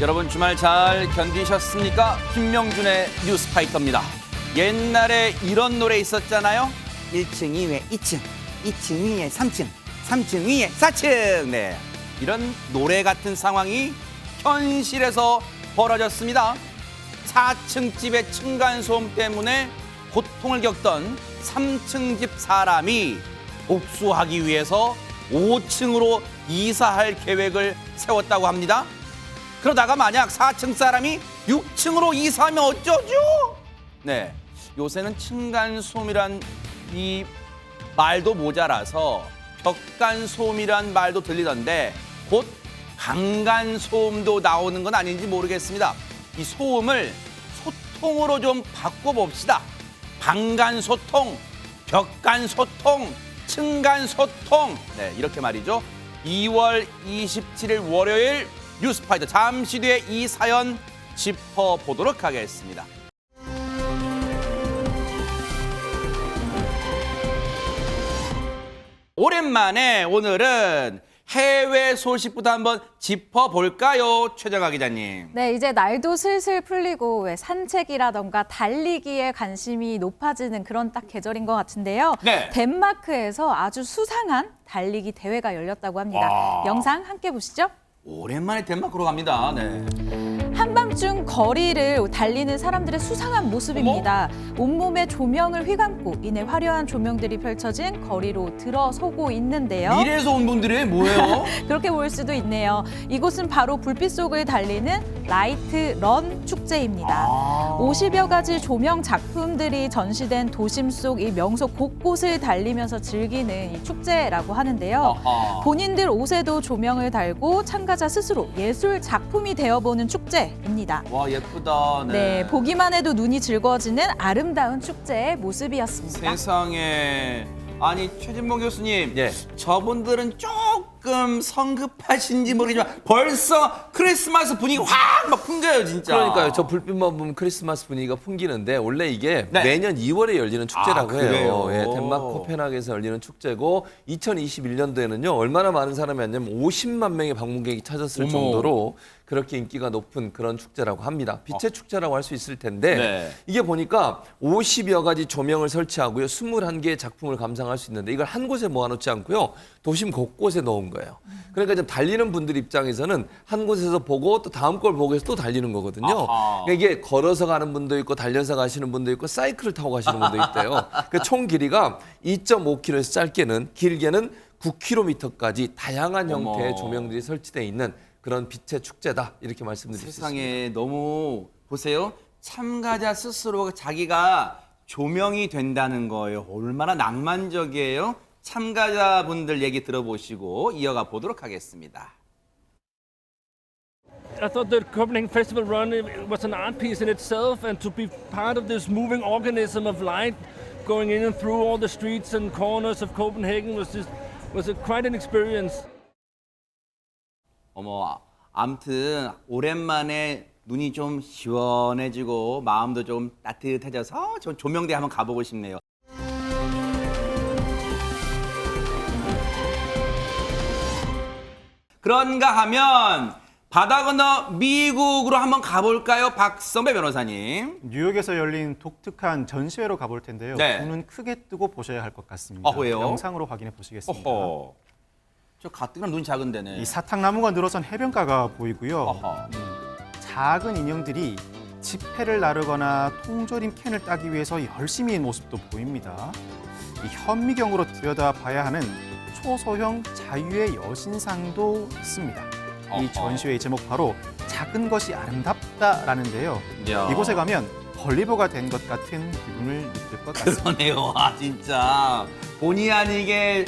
여러분 주말 잘 견디셨습니까? 김명준의 뉴스파이터입니다. 옛날에 이런 노래 있었잖아요. 1층, 2회, 2층, 2층 위에 3층, 3층 위에 4층. 네, 이런 노래 같은 상황이 현실에서 벌어졌습니다. 4층 집의 층간소음 때문에 고통을 겪던 3층 집 사람이 복수하기 위해서 5층으로 이사할 계획을 세웠다고 합니다. 그러다가 만약 4층 사람이 6층으로 이사하면 어쩌죠? 네, 요새는 층간소음이란 이 말도 모자라서 벽간소음이란 말도 들리던데 곧 강간소음도 나오는 건 아닌지 모르겠습니다. 이 소음을 소통으로 좀 바꿔봅시다. 방간소통, 벽간소통, 층간소통. 네, 이렇게 말이죠. 2월 27일 월요일 뉴스파이터 잠시 뒤에 이 사연 짚어보도록 하겠습니다. 오랜만에 오늘은 해외 소식부터 한번 짚어볼까요? 최정아 기자님. 네, 이제 날도 슬슬 풀리고 왜 산책이라던가 달리기에 관심이 높아지는 그런 딱 계절인 것 같은데요. 네. 덴마크에서 아주 수상한 달리기 대회가 열렸다고 합니다. 와. 영상 함께 보시죠. 오랜만에 덴마크로 갑니다. 네. 한밤중 거리를 달리는 사람들의 수상한 모습입니다. 온몸에 조명을 휘감고 이내 화려한 조명들이 펼쳐진 거리로 들어서고 있는데요. 미래에서 온 분들이 뭐예요? 그렇게 보일 수도 있네요. 이곳은 바로 불빛 속을 달리는 라이트 런 축제입니다. 50여 가지 조명 작품들이 전시된 도심 속 이 명소 곳곳을 달리면서 즐기는 이 축제라고 하는데요. 아하. 본인들 옷에도 조명을 달고 참가자 스스로 예술 작품이 되어보는 축제입니다. 와, 예쁘다. 네, 보기만 해도 눈이 즐거워지는 아름다운 축제의 모습이었습니다. 세상에. 아니, 최진봉 교수님. 예. 저분들은 조금 성급하신지 모르겠지만 벌써 크리스마스 분위기 확 막 풍겨요, 진짜. 그러니까요. 저 불빛만 보면 크리스마스 분위기가 풍기는데 원래 이게 네. 매년 2월에 열리는 축제라고 아, 해요. 그래요? 예, 덴마크 코펜하겐에서 열리는 축제고 2021년도에는요. 얼마나 많은 사람이 왔냐면 50만 명의 방문객이 찾았을 어머. 정도로 그렇게 인기가 높은 그런 축제라고 합니다. 빛의 축제라고 할 수 있을 텐데 네. 이게 보니까 50여 가지 조명을 설치하고요. 21개의 작품을 감상할 수 있는데 이걸 한 곳에 모아놓지 않고요. 도심 곳곳에 넣은 거예요. 그러니까 좀 달리는 분들 입장에서는 한 곳에서 보고 또 다음 걸 보고 해서 또 달리는 거거든요. 아하. 그러니까 이게 걸어서 가는 분도 있고 달려서 가시는 분도 있고 사이클을 타고 가시는 분도 있대요. 그 총 길이가 2.5km에서 짧게는 길게는 9km까지 다양한 형태의 어머. 조명들이 설치되어 있는 그런 빛의 축제다 이렇게 말씀드릴 수 있습니다. 세상에 너무 보세요. 참가자 스스로 자기가 조명이 된다는 거예요. 얼마나 낭만적이에요. 참가자분들 얘기 들어보시고 이어가 보도록 하겠습니다. I thought the Copenhagen Festival Run was an art piece in itself, and to be part of this moving organism of light going in and through all the streets and corners of Copenhagen was quite an experience. 어머, 아무튼 오랜만에 눈이 좀 시원해지고 마음도 좀 따뜻해져서 저 조명대 한번 가보고 싶네요. 그런가 하면 바다 건너 미국으로 한번 가볼까요? 박성배 변호사님. 뉴욕에서 열린 독특한 전시회로 가볼 텐데요. 네. 눈은 크게 뜨고 보셔야 할 것 같습니다. 왜요? 영상으로 확인해 보시겠습니다. 어허. 저 가뜩이나 눈이 작은 데네. 이 사탕나무가 늘어선 해변가가 보이고요. 어허. 작은 인형들이 지폐를 나르거나 통조림 캔을 따기 위해서 열심히 모습도 보입니다. 이 현미경으로 들여다봐야 하는 초소형 자유의 여신상도 있습니다. 이 어허. 전시회의 제목 바로 작은 것이 아름답다라는데요. 야. 이곳에 가면 걸리버가 된 것 같은 기분을 느낄 것 같습니다. 그러네요. 아, 진짜. 본의 아니게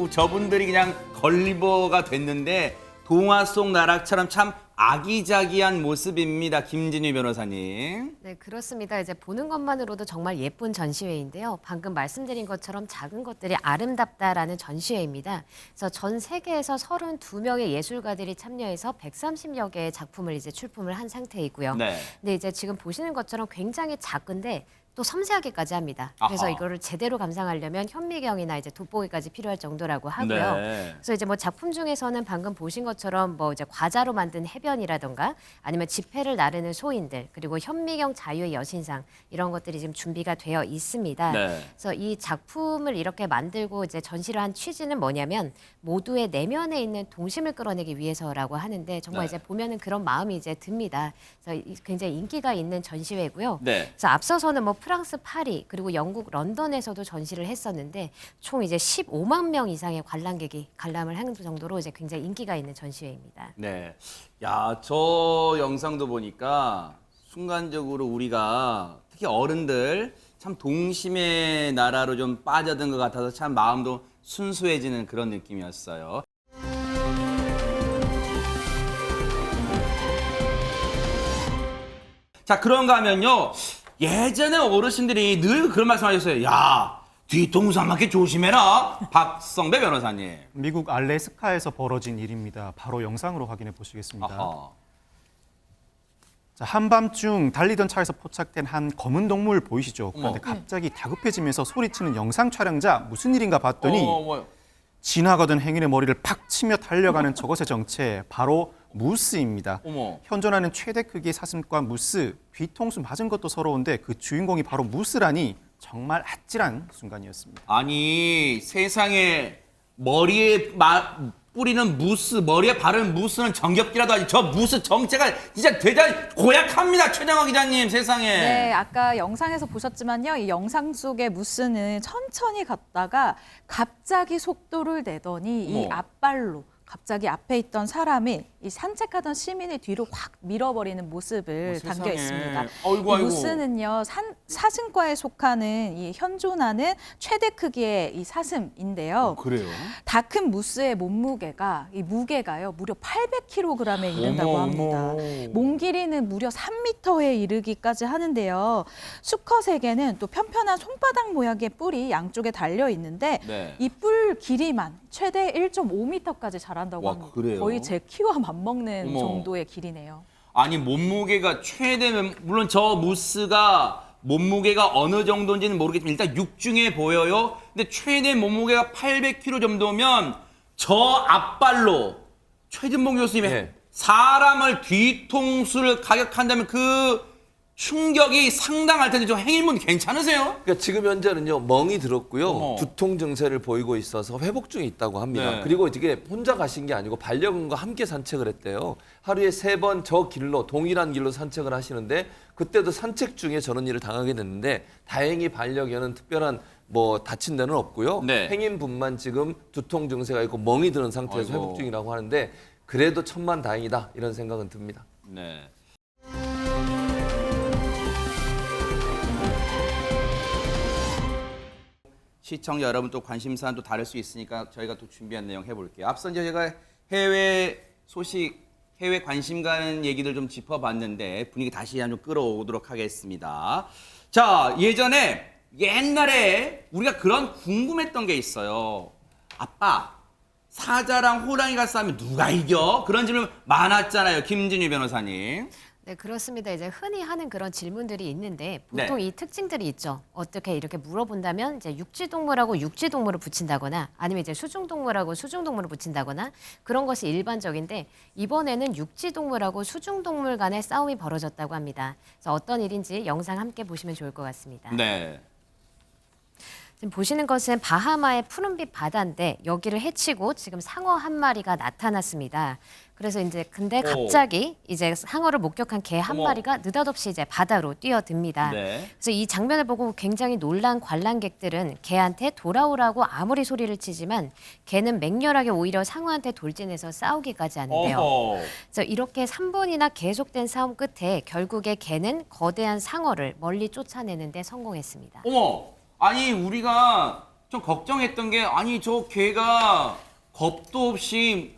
저분들이 그냥 걸리버가 됐는데 동화 속 나락처럼 참 아기자기한 모습입니다. 김진희 변호사님. 네, 그렇습니다. 이제 보는 것만으로도 정말 예쁜 전시회인데요. 방금 말씀드린 것처럼 작은 것들이 아름답다라는 전시회입니다. 그래서 전 세계에서 32명의 예술가들이 참여해서 130여 개의 작품을 이제 출품을 한 상태이고요. 네. 근데 이제 지금 보시는 것처럼 굉장히 작은데 또 섬세하게까지 합니다. 그래서 아하. 이거를 제대로 감상하려면 현미경이나 이제 돋보기까지 필요할 정도라고 하고요. 네. 그래서 이제 뭐 작품 중에서는 방금 보신 것처럼 뭐 이제 과자로 만든 해변이라던가 아니면 지폐를 나르는 소인들 그리고 현미경 자유의 여신상 이런 것들이 지금 준비가 되어 있습니다. 네. 그래서 이 작품을 이렇게 만들고 이제 전시를 한 취지는 뭐냐면 모두의 내면에 있는 동심을 끌어내기 위해서라고 하는데 정말 네. 이제 보면은 그런 마음이 이제 듭니다. 그래서 굉장히 인기가 있는 전시회고요. 네. 그래서 앞서서는 뭐 프랑스 파리 그리고 영국 런던에서도 전시를 했었는데 총 이제 15만 명 이상의 관람객이 관람을 한 정도로 이제 굉장히 인기가 있는 전시회입니다. 네. 야, 저 영상도 보니까 순간적으로 우리가 특히 어른들 참 동심의 나라로 좀 빠져든 것 같아서 참 마음도 순수해지는 그런 느낌이었어요. 자, 그런가 하면요. 예전에 어르신들이 늘 그런 말씀 하셨어요. 야, 뒤통수 한 바퀴 조심해라. 박성배 변호사님. 미국 알래스카에서 벌어진 일입니다. 바로 영상으로 확인해 보시겠습니다. 아하. 자, 한밤중 달리던 차에서 포착된 한 검은 동물 보이시죠? 그런데 어머. 갑자기 다급해지면서 소리치는 영상 촬영자 무슨 일인가 봤더니 뭐요? 지나가던 행인의 머리를 팍 치며 달려가는 저것의 정체 바로 무스입니다. 어머. 현존하는 최대 크기의 사슴과 무스, 뒤통수 맞은 것도 서러운데 그 주인공이 바로 무스라니 정말 아찔한 순간이었습니다. 아니 세상에 머리에 뿌리는 무스, 머리에 바르는 무스는 정겹기라도 하지 저 무스 정체가 진짜 대단히 고약합니다. 최정화 기자님 세상에. 네, 아까 영상에서 보셨지만요. 이 영상 속의 무스는 천천히 갔다가 갑자기 속도를 내더니 이 어머. 앞발로 갑자기 앞에 있던 사람이 이 산책하던 시민의 뒤로 확 밀어버리는 모습을 세상에. 담겨 있습니다. 아이고, 이 아이고. 무스는요, 사슴과에 속하는 이 현존하는 최대 크기의 이 사슴인데요. 그래요? 다 큰 무스의 몸무게가 이 무게가요 무려 800kg에 이른다고 어머, 합니다. 어머. 몸 길이는 무려 3m에 이르기까지 하는데요. 수컷에게는 또 편편한 손바닥 모양의 뿔이 양쪽에 달려 있는데 네. 이 뿔 길이만 최대 1.5m까지 자란다고 와, 합니다. 그래요? 거의 제 키와 맞먹는 어머. 정도의 길이네요. 아니 몸무게가 최대면 물론 저 무스가 몸무게가 어느 정도인지는 모르겠지만 일단 육중해 보여요. 근데 최대 몸무게가 800kg 정도면 저 앞발로 최진봉 교수님의 네. 사람을 뒤통수를 가격한다면 그 충격이 상당할 텐데 저 행인분 괜찮으세요? 그러니까 지금 현재는요 멍이 들었고요 어머. 두통 증세를 보이고 있어서 회복 중에 있다고 합니다. 네. 그리고 이게 혼자 가신 게 아니고 반려견과 함께 산책을 했대요. 하루에 3번 저 길로 동일한 길로 산책을 하시는데 그때도 산책 중에 저런 일을 당하게 됐는데 다행히 반려견은 특별한 뭐 다친 데는 없고요. 네. 행인분만 지금 두통 증세가 있고 멍이 드는 상태에서 아이고. 회복 중이라고 하는데 그래도 천만다행이다 이런 생각은 듭니다. 네. 시청자 여러분 또 관심사는 또 다를 수 있으니까 저희가 또 준비한 내용 해볼게요. 앞서 이제 제가 해외 소식, 해외 관심 가는 얘기들 좀 짚어봤는데 분위기 다시 좀 끌어오도록 하겠습니다. 자, 옛날에 우리가 그런 궁금했던 게 있어요. 아빠, 사자랑 호랑이가 싸우면 누가 이겨? 그런 질문 많았잖아요. 김진유 변호사님. 네, 그렇습니다. 이제 흔히 하는 그런 질문들이 있는데 보통 네. 이 특징들이 있죠. 어떻게 이렇게 물어본다면 이제 육지동물하고 육지동물을 붙인다거나 아니면 이제 수중동물하고 수중동물을 붙인다거나 그런 것이 일반적인데 이번에는 육지동물하고 수중동물 간의 싸움이 벌어졌다고 합니다. 그래서 어떤 일인지 영상 함께 보시면 좋을 것 같습니다. 네. 지금 보시는 것은 바하마의 푸른빛 바다인데 여기를 헤치고 지금 상어 한 마리가 나타났습니다. 그래서 이제 근데 갑자기 이제 상어를 목격한 개 한 어머. 마리가 느닷없이 이제 바다로 뛰어듭니다. 네. 그래서 이 장면을 보고 굉장히 놀란 관람객들은 개한테 돌아오라고 아무리 소리를 치지만 개는 맹렬하게 오히려 상어한테 돌진해서 싸우기까지 하는데요. 어허. 그래서 이렇게 3분이나 계속된 싸움 끝에 결국에 개는 거대한 상어를 멀리 쫓아내는데 성공했습니다. 어머, 아니 우리가 좀 걱정했던 게 아니 저 개가 겁도 없이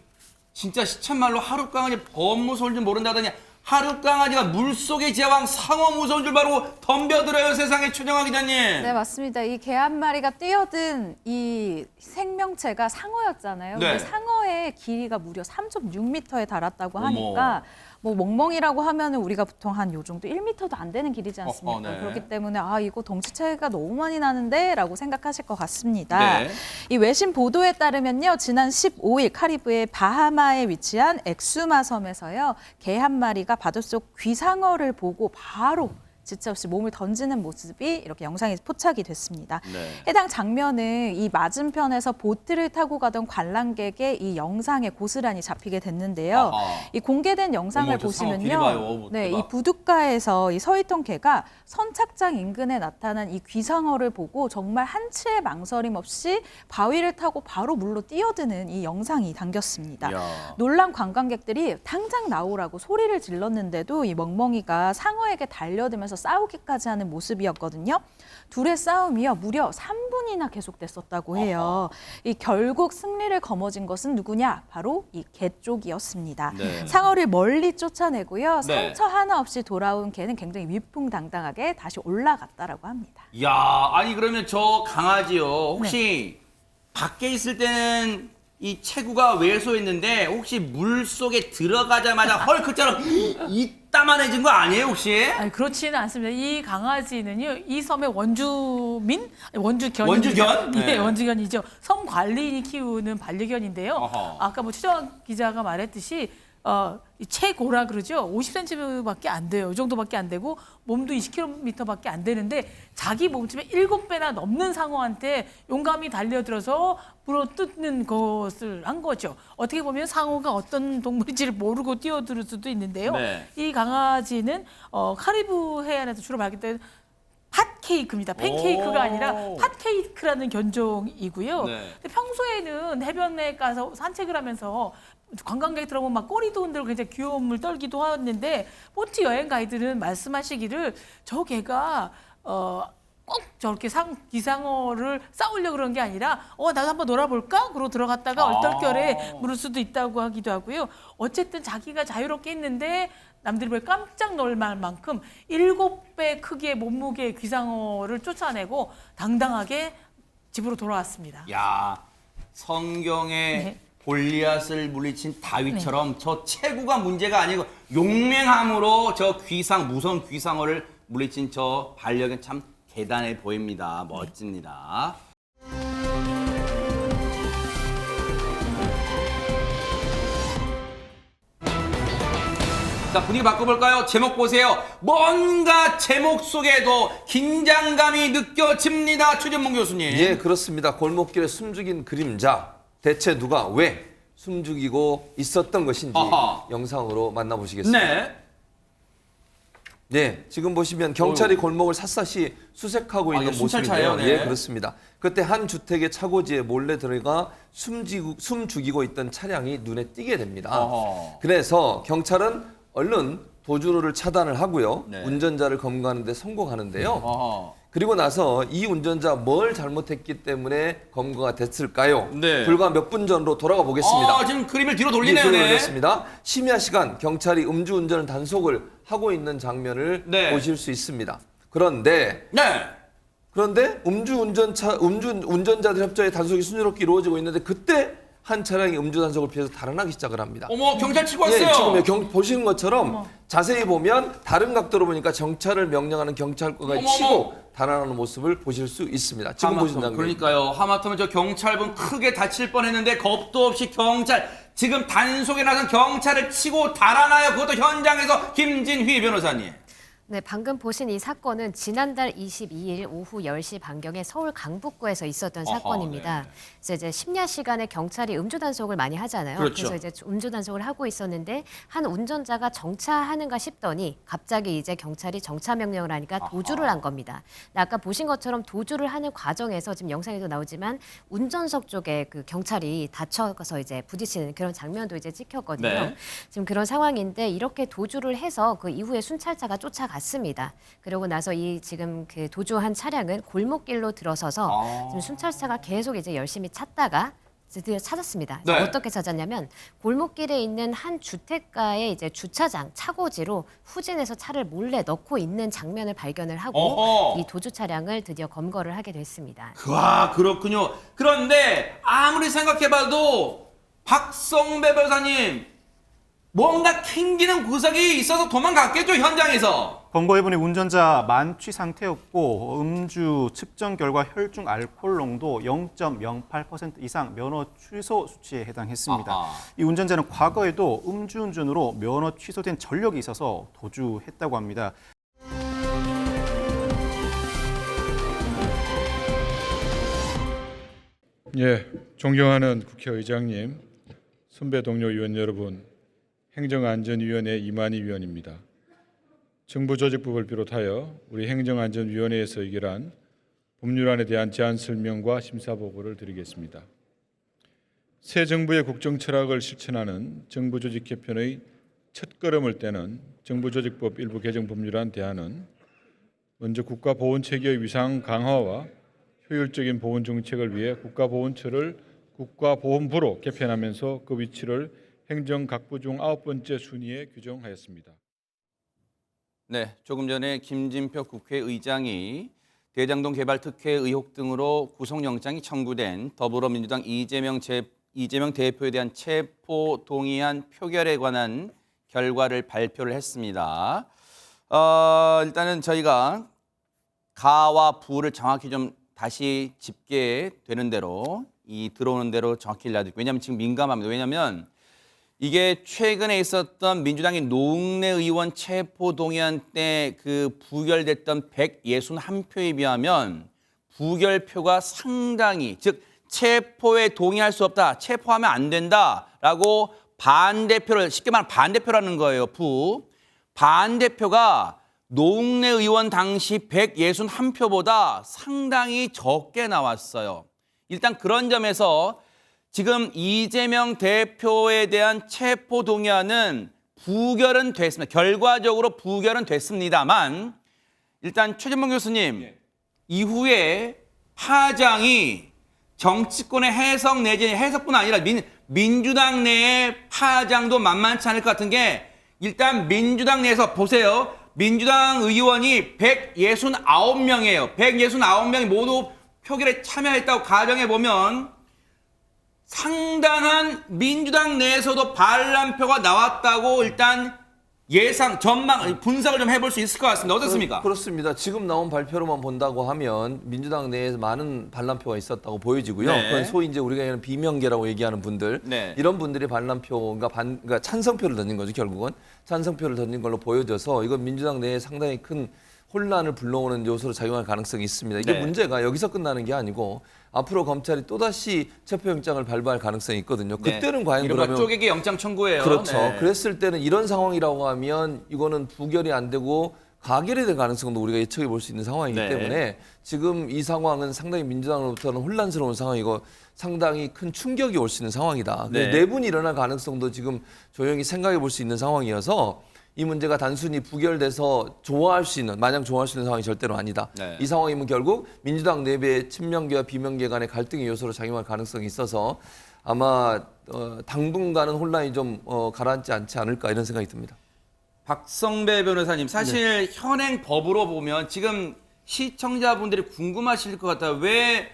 진짜 시쳇말로 하룻강아지 범 무서울 줄 모른다더니 하룻강아지가 물속의 제왕 상어 무서운 줄 바로 덤벼들어요. 세상에 최정화 기자님. 네, 맞습니다. 이 개 한 마리가 뛰어든 이 생명체가 상어였잖아요. 네. 근데 상어의 길이가 무려 3.6m에 달았다고 어머. 하니까 뭐 멍멍이라고 하면은 우리가 보통 한 요 정도 1m도 안 되는 길이지 않습니까? 네. 그렇기 때문에 아 이거 덩치 차이가 너무 많이 나는데라고 생각하실 것 같습니다. 네. 이 외신 보도에 따르면요, 지난 15일 카리브해 바하마에 위치한 엑수마 섬에서요, 개 한 마리가 바닷속 귀상어를 보고 바로 지체 없이 몸을 던지는 모습이 이렇게 영상에 포착이 됐습니다. 네. 해당 장면은 이 맞은편에서 보트를 타고 가던 관람객의 이 영상에 고스란히 잡히게 됐는데요. 아하. 이 공개된 영상을 어머, 저 상어 길이 봐요, 보시면요. 보트가. 네, 이 부둣가에서 이 서 있던 개가 선착장 인근에 나타난 이 귀상어를 보고 정말 한치의 망설임 없이 바위를 타고 바로 물로 뛰어드는 이 영상이 담겼습니다. 이야. 놀란 관광객들이 당장 나오라고 소리를 질렀는데도 이 멍멍이가 상어에게 달려들면서 싸우기까지 하는 모습이었거든요. 둘의 싸움이요, 무려 3분이나 계속됐었다고 해요. 이 결국 승리를 거머쥔 것은 누구냐? 바로 이 개 쪽이었습니다. 네. 상어를 멀리 쫓아내고요. 네. 상처 하나 없이 돌아온 개는 굉장히 위풍당당하게 다시 올라갔다라고 합니다. 야, 아니 그러면 저 강아지요. 혹시 밖에 있을 때는 이 체구가 왜소했는데 혹시 물 속에 들어가자마자 헐크처럼 이따만해진 거 아니에요 혹시? 아니, 그렇지는 않습니다. 이 강아지는요, 이 섬의 원주민? 원주견? 원주견? 예, 네. 원주견이죠. 섬 관리인이 키우는 반려견인데요. 어허. 아까 뭐 최정환 기자가 말했듯이 이 최고라 그러죠. 50cm밖에 안 돼요. 이 정도밖에 안 되고 몸도 20km밖에 안 되는데 자기 몸집의 7배나 넘는 상어한테 용감히 달려들어서 물어뜯는 것을 한 거죠. 어떻게 보면 상어가 어떤 동물인지를 모르고 뛰어들 수도 있는데요. 네. 이 강아지는 카리브 해안에서 주로 발견된 팥케이크입니다. 팬케이크가 오. 아니라 팥케이크라는 견종이고요. 네. 근데 평소에는 해변에 가서 산책을 하면서 관광객 들어오면 막 꼬리도 흔들고 굉장히 귀여움을 떨기도 하는데 보트 여행 가이드는 말씀하시기를 저 개가 꼭 저렇게 기상어를 싸우려고 그런 게 아니라 나도 한번 놀아볼까? 그러고 들어갔다가 얼떨결에 물을 수도 있다고 하기도 하고요. 어쨌든 자기가 자유롭게 했는데 남들이 왜 깜짝 놀랄 만큼 7배 크기의 몸무게의 귀상어를 쫓아내고 당당하게 집으로 돌아왔습니다. 야, 성경에 네. 골리앗을 물리친 다윗처럼 저 체구가 문제가 아니고 용맹함으로 저 무서운 귀상어를 물리친 저 반려견 참 대단해 보입니다. 멋집니다. 자, 분위기 바꿔볼까요? 제목 보세요. 뭔가 제목 속에도 긴장감이 느껴집니다. 최전문 교수님. 예, 그렇습니다. 골목길에 숨죽인 그림자. 대체 누가 왜 숨죽이고 있었던 것인지 아하. 영상으로 만나보시겠습니다. 네. 네, 지금 보시면 경찰이 골목을 샅샅이 수색하고 있는 이게 순찰차예요? 모습인데요. 네. 예, 그렇습니다. 그때 한 주택의 차고지에 몰래 들어가 숨죽이고 있던 차량이 눈에 띄게 됩니다. 어허. 그래서 경찰은 얼른 도주로를 차단을 하고요. 네. 운전자를 검거하는 데 성공하는데요. 어허. 그리고 나서 이 운전자 뭘 잘못했기 때문에 검거가 됐을까요? 네. 불과 몇 분 전으로 돌아가 보겠습니다. 지금 그림을 뒤로 돌리네요. 뒤로 네. 돌렸습니다. 심야 시간 경찰이 음주운전 단속을 하고 있는 장면을 네. 보실 수 있습니다. 그런데 운전자들 협조에 단속이 순조롭게 이루어지고 있는데 그때 한 차량이 음주 단속을 피해서 달아나기 시작을 합니다. 어머, 경찰 치고 왔어요. 예, 지금 보시는 것처럼 자세히 보면 다른 각도로 보니까 정찰을 명령하는 경찰관이 어머, 치고 어머. 달아나는 모습을 보실 수 있습니다. 지금 보시는 장면. 그러니까요. 하마터면 저 경찰분 크게 다칠 뻔했는데 겁도 없이 지금 단속에 나선 경찰을 치고 달아나요. 그것도 현장에서 김진휘 변호사님. 네, 방금 보신 이 사건은 지난달 22일 오후 10시 반경에 서울 강북구에서 있었던 어허, 사건입니다. 네. 그래서 이제 심야 시간에 경찰이 음주 단속을 많이 하잖아요. 그렇죠. 그래서 이제 음주 단속을 하고 있었는데 한 운전자가 정차하는가 싶더니 갑자기 이제 경찰이 정차 명령을 하니까 도주를 한 겁니다. 근데 아까 보신 것처럼 도주를 하는 과정에서 지금 영상에도 나오지만 운전석 쪽에 그 경찰이 다쳐서 이제 부딪히는 그런 장면도 이제 찍혔거든요. 네. 지금 그런 상황인데 이렇게 도주를 해서 그 이후에 순찰차가 쫓아갔습니다. 그러고 나서 이 지금 그 도주한 차량은 골목길로 들어서서 지금 순찰차가 계속 이제 열심히 찾다가 드디어 찾았습니다. 네. 어떻게 찾았냐면 골목길에 있는 한 주택가의 이제 주차장 차고지로 후진해서 차를 몰래 넣고 있는 장면을 발견을 하고 어허. 이 도주 차량을 드디어 검거를 하게 됐습니다. 와, 그렇군요. 그런데 아무리 생각해봐도 박성배 변호사님 뭔가 캥기는 구석이 있어서 도망갔겠죠, 현장에서. 검거해보니 운전자 만취 상태였고 음주 측정 결과 혈중 알코올 농도 0.08% 이상 면허 취소 수치에 해당했습니다. 아하. 이 운전자는 과거에도 음주운전으로 면허 취소된 전력이 있어서 도주했다고 합니다. 예, 존경하는 국회의장님, 선배 동료 의원 여러분, 행정안전위원회 이만희 위원입니다. 정부조직법을 비롯하여 우리 행정안전위원회에서 의결한 법률안에 대한 제안 설명과 심사 보고를 드리겠습니다. 새 정부의 국정 철학을 실천하는 정부조직 개편의 첫걸음을 떼는 정부조직법 일부 개정 법률안 대안은 먼저 국가보훈체계의 위상 강화와 효율적인 보훈 정책을 위해 국가보훈처를 국가보훈부로 개편하면서 그 위치를 행정각부 중 9번째 순위에 규정하였습니다. 네, 조금 전에 김진표 국회의장이 대장동 개발 특혜 의혹 등으로 구속영장이 청구된 더불어민주당 이재명 대표에 대한 체포 동의안 표결에 관한 결과를 발표를 했습니다. 일단은 저희가 가와 부를 정확히 좀 다시 집계되는 대로 들어오는 대로 정확히 알려드릴게요. 왜냐하면 지금 민감합니다. 왜냐하면 이게 최근에 있었던 민주당의 노웅래 의원 체포동의안 때 그 부결됐던 161표에 비하면 부결표가 상당히, 즉 체포에 동의할 수 없다, 체포하면 안 된다라고 반대표를, 쉽게 말하면 반대표라는 거예요. 반대표가 노웅래 의원 당시 161표보다 상당히 적게 나왔어요. 일단 그런 점에서 지금 이재명 대표에 대한 체포 동의안은 부결은 됐습니다. 결과적으로 부결은 됐습니다만 일단 최진봉 교수님, 이후에 파장이 정치권의 해석 내지는 해석뿐 아니라 민주당 내의 파장도 만만치 않을 것 같은 게, 일단 민주당 내에서 보세요. 민주당 의원이 169명이에요. 169명이 모두 표결에 참여했다고 가정해보면 상당한 민주당 내에서도 반란표가 나왔다고 일단 예상, 전망, 분석을 좀 해볼 수 있을 것 같습니다. 어떻습니까? 그렇습니다. 지금 나온 발표로만 본다고 하면 민주당 내에서 많은 반란표가 있었다고 보여지고요. 네. 그건 소위 이제 우리가 얘기하는 비명계라고 얘기하는 분들, 네. 이런 분들이 반란표가 그러니까 찬성표를 던진 거죠. 결국은 찬성표를 던진 걸로 보여져서 이건 민주당 내에 상당히 큰 혼란을 불러오는 요소로 작용할 가능성이 있습니다. 이게 네. 문제가 여기서 끝나는 게 아니고 앞으로 검찰이 또다시 체포영장을 발부할 가능성이 있거든요. 네. 그때는 과연 이른바 그러면 쪼개기 영장 청구예요. 그렇죠. 네. 그랬을 때는 이런 상황이라고 하면 이거는 부결이 안 되고 가결이 될 가능성도 우리가 예측해 볼 수 있는 상황이기 네. 때문에 지금 이 상황은 상당히 민주당으로부터는 혼란스러운 상황이고 상당히 큰 충격이 올 수 있는 상황이다. 네. 내분이 일어날 가능성도 지금 조용히 생각해 볼 수 있는 상황이어서 이 문제가 단순히 부결돼서 마냥 좋아할 수 있는 상황이 절대로 아니다. 네. 이 상황이면 결국 민주당 내부의 친명계와 비명계 간의 갈등의 요소로 작용할 가능성이 있어서 아마 당분간은 혼란이 좀 가라앉지 않지 않을까 이런 생각이 듭니다. 박성배 변호사님, 사실 현행 법으로 보면 지금 시청자분들이 궁금하실 것 같아요. 왜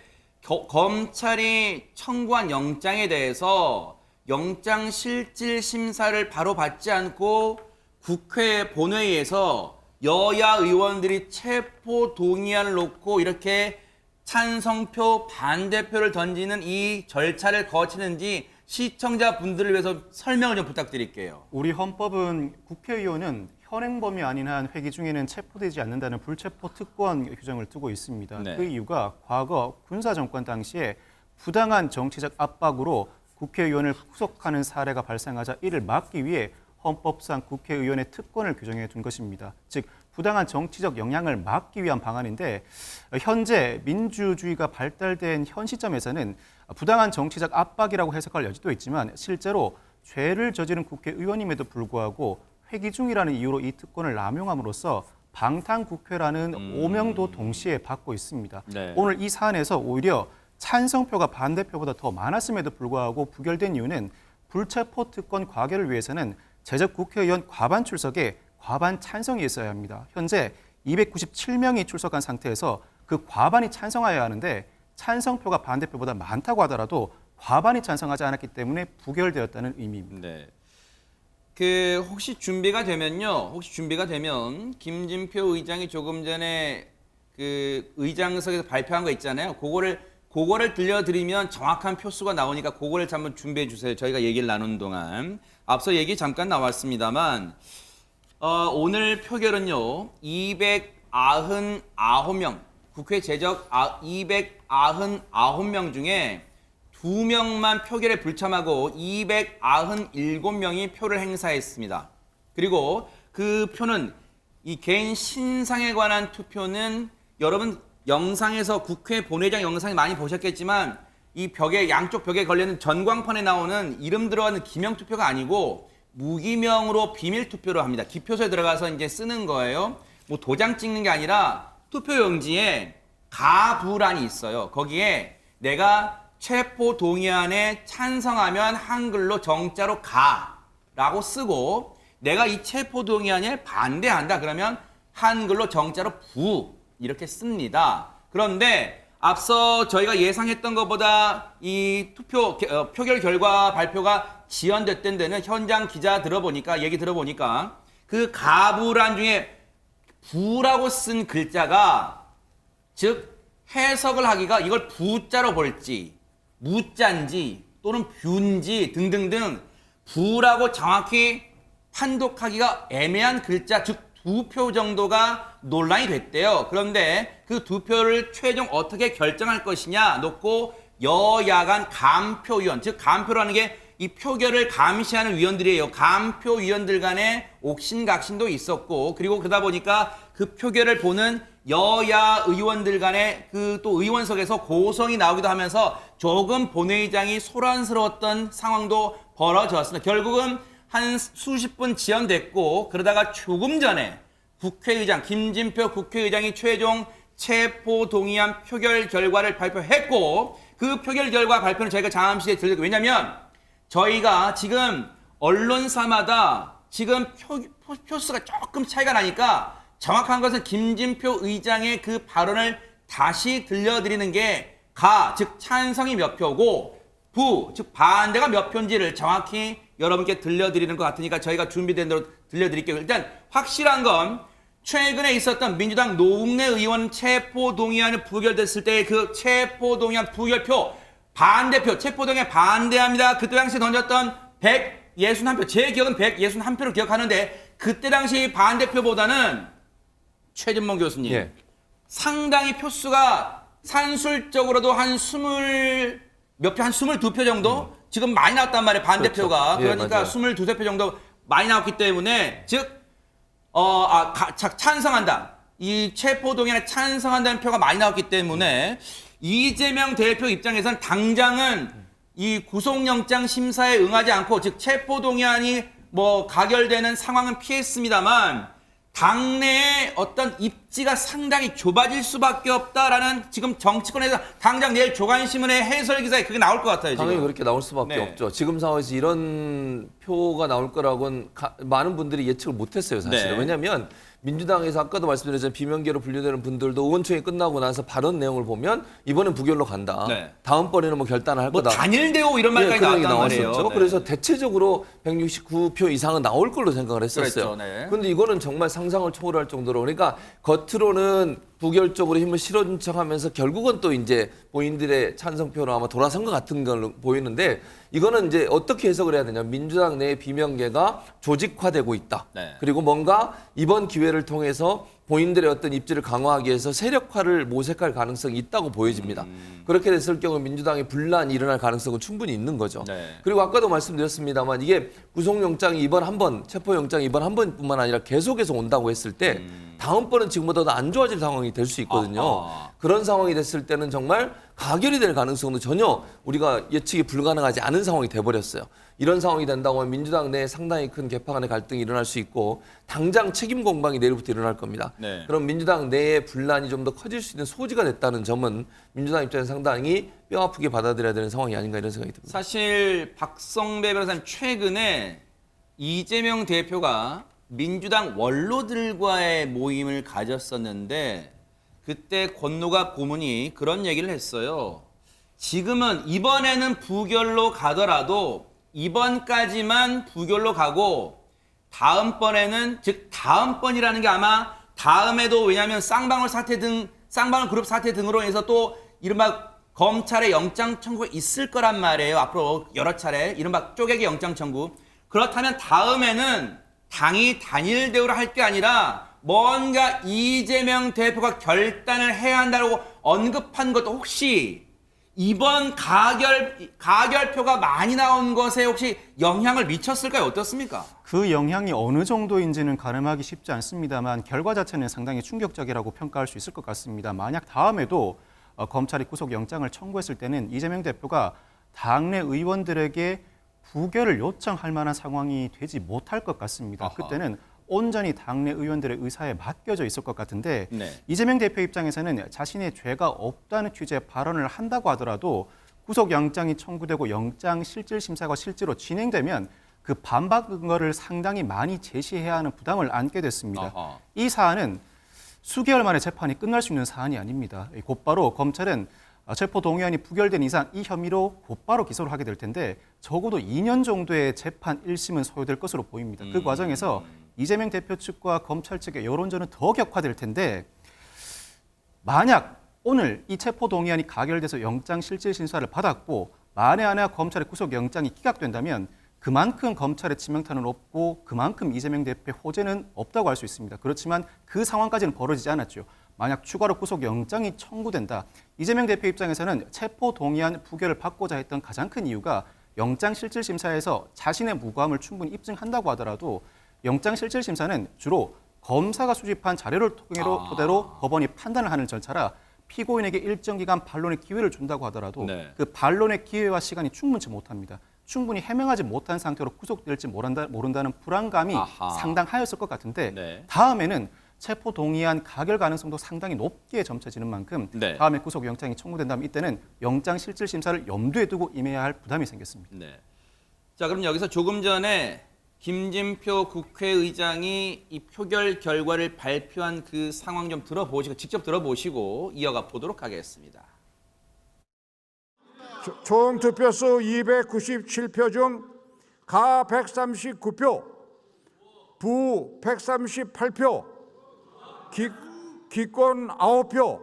검찰이 청구한 영장에 대해서 영장 실질 심사를 바로 받지 않고 국회 본회의에서 여야 의원들이 체포 동의안을 놓고 이렇게 찬성표, 반대표를 던지는 이 절차를 거치는지 시청자분들을 위해서 설명을 좀 부탁드릴게요. 우리 헌법은 국회의원은 현행범이 아닌 한 회기 중에는 체포되지 않는다는 불체포 특권 규정을 두고 있습니다. 네. 그 이유가 과거 군사정권 당시에 부당한 정치적 압박으로 국회의원을 구속하는 사례가 발생하자 이를 막기 위해 헌법상 국회의원의 특권을 규정해 둔 것입니다. 즉 부당한 정치적 영향을 막기 위한 방안인데 현재 민주주의가 발달된 현 시점에서는 부당한 정치적 압박이라고 해석할 여지도 있지만 실제로 죄를 저지른 국회의원임에도 불구하고 회기 중이라는 이유로 이 특권을 남용함으로써 방탄국회라는 오명도 동시에 받고 있습니다. 네. 오늘 이 사안에서 오히려 찬성표가 반대표보다 더 많았음에도 불구하고 부결된 이유는 불체포 특권 과결을 위해서는 제적 국회의원 과반 출석에 과반 찬성이 있어야 합니다. 현재 297명이 출석한 상태에서 그 과반이 찬성하여야 하는데 찬성표가 반대표보다 많다고 하더라도 과반이 찬성하지 않았기 때문에 부결되었다는 의미입니다. 네. 혹시 준비가 되면요. 김진표 의장이 조금 전에 그 의장석에서 발표한 거 있잖아요. 그거를 들려드리면 정확한 표수가 나오니까 그거를 한번 준비해 주세요. 저희가 얘기를 나누는 동안. 앞서 얘기 잠깐 나왔습니다만 오늘 표결은요. 299명, 국회 제적 299명 중에 2명만 표결에 불참하고 297명이 표를 행사했습니다. 그리고 그 표는 이 개인 신상에 관한 투표는 여러분 영상에서 국회 본회의장 영상이 많이 보셨겠지만 이 벽에 양쪽 벽에 걸리는 전광판에 나오는 이름 들어가는 기명 투표가 아니고 무기명으로 비밀 투표를 합니다. 기표소에 들어가서 이제 쓰는 거예요. 뭐 도장 찍는 게 아니라 투표용지에 가부란이 있어요. 거기에 내가 체포 동의안에 찬성하면 한글로 정자로 가라고 쓰고 내가 이 체포 동의안에 반대한다 그러면 한글로 정자로 부 이렇게 씁니다. 그런데 앞서 저희가 예상했던 것보다 이 표결 결과 발표가 지연됐던 데는 현장 기자 얘기 들어보니까 그 가부란 중에 부라고 쓴 글자가 즉 해석을 하기가 이걸 부자로 볼지 무자인지 또는 뷰인지 등등등 부라고 정확히 판독하기가 애매한 글자 즉 2표 정도가 논란이 됐대요. 그런데 그 2표를 최종 어떻게 결정할 것이냐 놓고 여야 간 감표위원 즉 감표라는 게 이 표결을 감시하는 위원들이에요. 감표위원들 간에 옥신각신도 있었고 그리고 그러다 보니까 그 표결을 보는 여야 의원들 간에 그 또 의원석에서 고성이 나오기도 하면서 조금 본회의장이 소란스러웠던 상황도 벌어졌습니다. 결국은 한 수십 분 지연됐고 그러다가 조금 전에 김진표 국회의장이 최종 체포 동의안 표결 결과를 발표했고 그 표결 결과 발표는 저희가 잠시 들려드릴게요. 왜냐하면 저희가 지금 언론사마다 지금 표수가 조금 차이가 나니까 정확한 것은 김진표 의장의 그 발언을 다시 들려드리는 게 즉 찬성이 몇 표고 즉 반대가 몇 표인지를 정확히 여러분께 들려드리는 것 같으니까 저희가 준비된 대로 들려드릴게요. 일단 확실한 건 최근에 있었던 민주당 노웅래 의원 체포 동의안이 부결됐을 때의 그 체포 동의안 부결표 반대표 체포 동의안 반대합니다. 그때 당시 던졌던 161표 제 기억은 161표를 기억하는데 그때 당시 반대표보다는 최진봉 교수님 상당히 표수가 산술적으로도 한 22표 정도 지금 많이 나왔단 말이에요. 반대표가. 그렇죠. 그러니까 22표 정도 많이 나왔기 때문에 찬성한다. 이 체포 동의안에 찬성한다는 표가 많이 나왔기 때문에 이재명 대표 입장에서는 당장은 이 구속영장 심사에 응하지 않고 즉 체포 동의안이 가결되는 상황은 피했습니다만 당내의 어떤 입지가 상당히 좁아질 수밖에 없다라는 지금 정치권에서 당장 내일 조간신문의 해설 기사에 그게 나올 것 같아요. 지금. 당연히 그렇게 나올 수밖에 없죠. 지금 상황에서 이런 표가 나올 거라고는 많은 분들이 예측을 못했어요, 사실은. 왜냐하면 민주당에서 아까도 말씀드렸지만 비명계로 분류되는 분들도 의원총회 끝나고 나서 발언 내용을 보면 이번엔 부결로 간다. 다음번에는 결단을 할 거다. 단일 대우 이런 말까지 나왔단 말이에요. 그래서 대체적으로 169표 이상은 나올 걸로 생각을 했었어요. 그런데 이거는 정말 상상을 초월할 정도로 그러니까 겉으로는 부결적으로 힘을 실어준 척하면서 결국은 또 이제 본인들의 찬성표로 아마 돌아선 것 같은 걸로 보이는데 이거는 이제 어떻게 해석을 해야 되냐? 민주당 내 비명계가 조직화되고 있다. 그리고 뭔가 이번 기회를 통해서 본인들의 어떤 입지를 강화하기 위해서 세력화를 모색할 가능성이 있다고 보여집니다. 그렇게 됐을 경우 민주당의 분란이 일어날 가능성은 충분히 있는 거죠. 그리고 아까도 말씀드렸습니다만 이게 구속영장이 체포영장이 이번 한 번뿐만 아니라 계속해서 온다고 했을 때 다음번은 지금보다 더 안 좋아질 상황이 될 수 있거든요. 그런 상황이 됐을 때는 정말 가결이 될 가능성도 전혀 우리가 예측이 불가능하지 않은 상황이 돼버렸어요. 이런 상황이 된다고 하면 민주당 내에 상당히 큰 개파 간의 갈등이 일어날 수 있고 당장 책임 공방이 내일부터 일어날 겁니다. 그럼 민주당 내의 분란이 좀 더 커질 수 있는 소지가 됐다는 점은 민주당 입장에서 상당히 뼈아프게 받아들여야 되는 상황이 아닌가 이런 생각이 듭니다. 사실 박성배 변호사님 최근에 이재명 대표가 민주당 원로들과의 모임을 가졌었는데 그때 권노갑 고문이 그런 얘기를 했어요. 지금은 이번에는 부결로 가더라도 이번까지만 부결로 가고 다음번에는 즉 다음번이라는 게 아마 다음에도 왜냐하면 쌍방울 그룹 사태 등으로 해서 또 이른바 검찰의 영장 청구가 있을 거란 말이에요. 앞으로 여러 차례 이른바 쪼개기 영장 청구. 그렇다면 다음에는 당이 단일 대우를 할 게 아니라 뭔가 이재명 대표가 결단을 해야 한다고 언급한 것도 혹시 이번 가결표가 많이 나온 것에 혹시 영향을 미쳤을까요? 어떻습니까? 그 영향이 어느 정도인지는 가늠하기 쉽지 않습니다만 결과 자체는 상당히 충격적이라고 평가할 수 있을 것 같습니다. 만약 다음에도 검찰이 구속영장을 청구했을 때는 이재명 대표가 당내 의원들에게 부결을 요청할 만한 상황이 되지 못할 것 같습니다. 아하. 그때는 온전히 당내 의원들의 의사에 맡겨져 있을 것 같은데 네. 이재명 대표 입장에서는 자신의 죄가 없다는 취지의 발언을 한다고 하더라도 구속영장이 청구되고 영장실질심사가 실제로 진행되면 그 반박 근거를 상당히 많이 제시해야 하는 부담을 안게 됐습니다. 아하. 이 사안은 수개월 만에 재판이 끝날 수 있는 사안이 아닙니다. 곧바로 검찰은 체포동의안이 부결된 이상 이 혐의로 곧바로 기소를 하게 될 텐데 적어도 2년 정도의 재판 1심은 소요될 것으로 보입니다. 그 과정에서 이재명 대표 측과 검찰 측의 여론전은 더 격화될 텐데 만약 오늘 이 체포동의안이 가결돼서 영장실질심사를 받았고 만에 하나 검찰의 구속영장이 기각된다면 그만큼 검찰의 치명타는 없고 그만큼 이재명 대표의 호재는 없다고 할 수 있습니다. 그렇지만 그 상황까지는 벌어지지 않았죠. 만약 추가로 구속영장이 청구된다. 이재명 대표 입장에서는 체포동의안 부결을 받고자 했던 가장 큰 이유가 영장실질심사에서 자신의 무고함을 충분히 입증한다고 하더라도 영장실질심사는 주로 검사가 수집한 자료를 토대로 법원이 판단을 하는 절차라 피고인에게 일정 기간 반론의 기회를 준다고 하더라도 네. 그 반론의 기회와 시간이 충분치 못합니다. 충분히 해명하지 못한 상태로 구속될지 모른다는 불안감이 아하. 상당하였을 것 같은데 네. 다음에는 체포동의안 가결 가능성도 상당히 높게 점쳐지는 만큼 네. 다음에 구속영장이 청구된다면 이때는 영장실질심사를 염두에 두고 임해야 할 부담이 생겼습니다. 네. 자, 그럼 여기서 조금 전에 김진표 국회의장이 이 표결 결과를 발표한 그 상황 좀 직접 들어보시고 이어가 보도록 하겠습니다. 총 득표수 297표 중 가 139표, 부 138표, 기권 9표,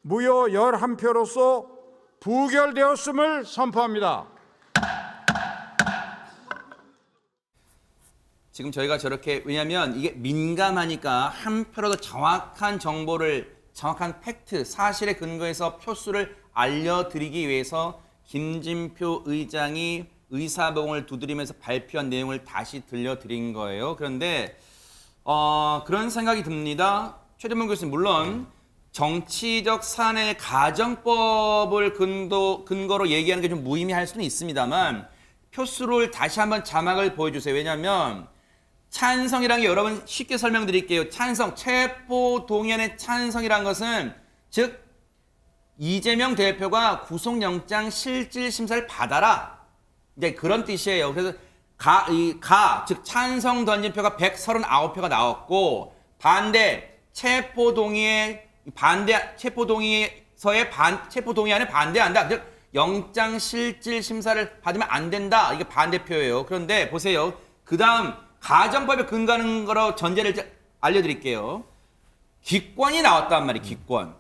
무효 11표로서 부결되었음을 선포합니다. 지금 저희가 저렇게 왜냐하면 이게 민감하니까 한 표라도 정확한 정보를 정확한 팩트, 사실에 근거해서 표수를 알려드리기 위해서 김진표 의장이 의사봉을 두드리면서 발표한 내용을 다시 들려드린 거예요. 그런데 그런 생각이 듭니다. 최재문 교수님 물론 정치적 사안의 가정법을 근거로 얘기하는 게 좀 무의미할 수는 있습니다만 표수를 다시 한번 자막을 보여주세요. 왜냐하면 찬성이라는 게 여러분 쉽게 설명드릴게요. 찬성, 체포동의안의 찬성이라는 것은 즉 이재명 대표가 구속영장 실질심사를 받아라. 이제 그런 뜻이에요. 그래서 즉 찬성 던진 표가 139표가 나왔고 반대 체포동의안에 반대한다. 즉 영장 실질 심사를 받으면 안 된다. 이게 반대표예요. 그런데 보세요. 그다음 가정법에 근거하는 거로 전제를 알려드릴게요. 기권이 나왔단 말이에요. 기권.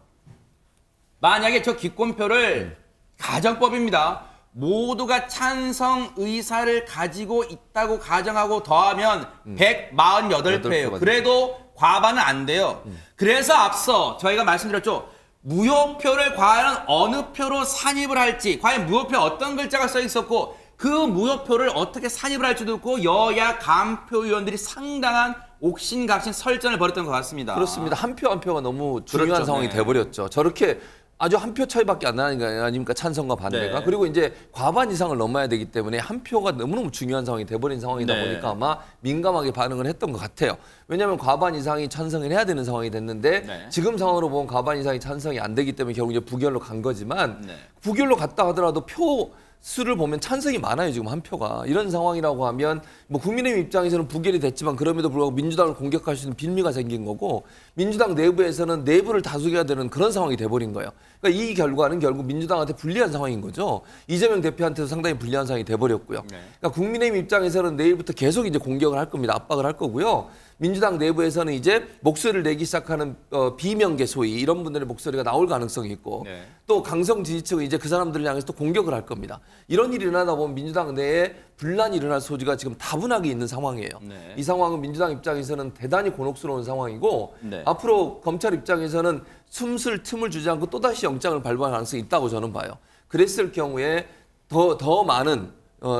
만약에 저 기권표를 가정법입니다. 모두가 찬성 의사를 가지고 있다고 가정하고 더하면 148표예요. 그래도 과반은 안 돼요. 그래서 앞서 저희가 말씀드렸죠. 무효표를 과연 어느 표로 산입을 할지, 과연 무효표에 어떤 글자가 써 있었고 그 무효표를 어떻게 산입을 할지도 없고 여야 간표 의원들이 상당한 옥신각신 설전을 벌였던 것 같습니다. 그렇습니다. 한 표 한 표가 너무 중요한 그렇죠. 상황이 네. 돼버렸죠. 저렇게 아주 한 표 차이밖에 안 나는 거 아닙니까? 찬성과 반대가. 네. 그리고 이제 과반 이상을 넘어야 되기 때문에 한 표가 너무너무 중요한 상황이 돼버린 상황이다 네. 보니까 아마 민감하게 반응을 했던 것 같아요. 왜냐하면 과반 이상이 찬성을 해야 되는 상황이 됐는데 네. 지금 상황으로 보면 과반 이상이 찬성이 안 되기 때문에 결국 이제 부결로 간 거지만 네. 부결로 갔다 하더라도 표 수를 보면 찬성이 많아요. 지금 한 표가. 이런 상황이라고 하면 뭐 국민의힘 입장에서는 부결이 됐지만 그럼에도 불구하고 민주당을 공격할 수 있는 빌미가 생긴 거고 민주당 내부에서는 내부를 다수개가 되는 그런 상황이 돼버린 거예요. 그러니까 이 결과는 결국 민주당한테 불리한 상황인 거죠. 이재명 대표한테도 상당히 불리한 상황이 돼버렸고요. 그러니까 국민의힘 입장에서는 내일부터 계속 이제 공격을 할 겁니다. 압박을 할 거고요. 민주당 내부에서는 이제 목소리를 내기 시작하는 비명계 소위 이런 분들의 목소리가 나올 가능성이 있고 또 강성 지지층은 이제 그 사람들을 향해서 또 공격을 할 겁니다. 이런 일이 일어나다 보면 민주당 내에 분란이 일어날 소지가 지금 다분하게 있는 상황이에요. 이 상황은 민주당 입장에서는 대단히 곤혹스러운 상황이고 앞으로 검찰 입장에서는 숨쉴 틈을 주지 않고 또다시 영장을 발부할 가능성이 있다고 저는 봐요. 그랬을 경우에 더 많은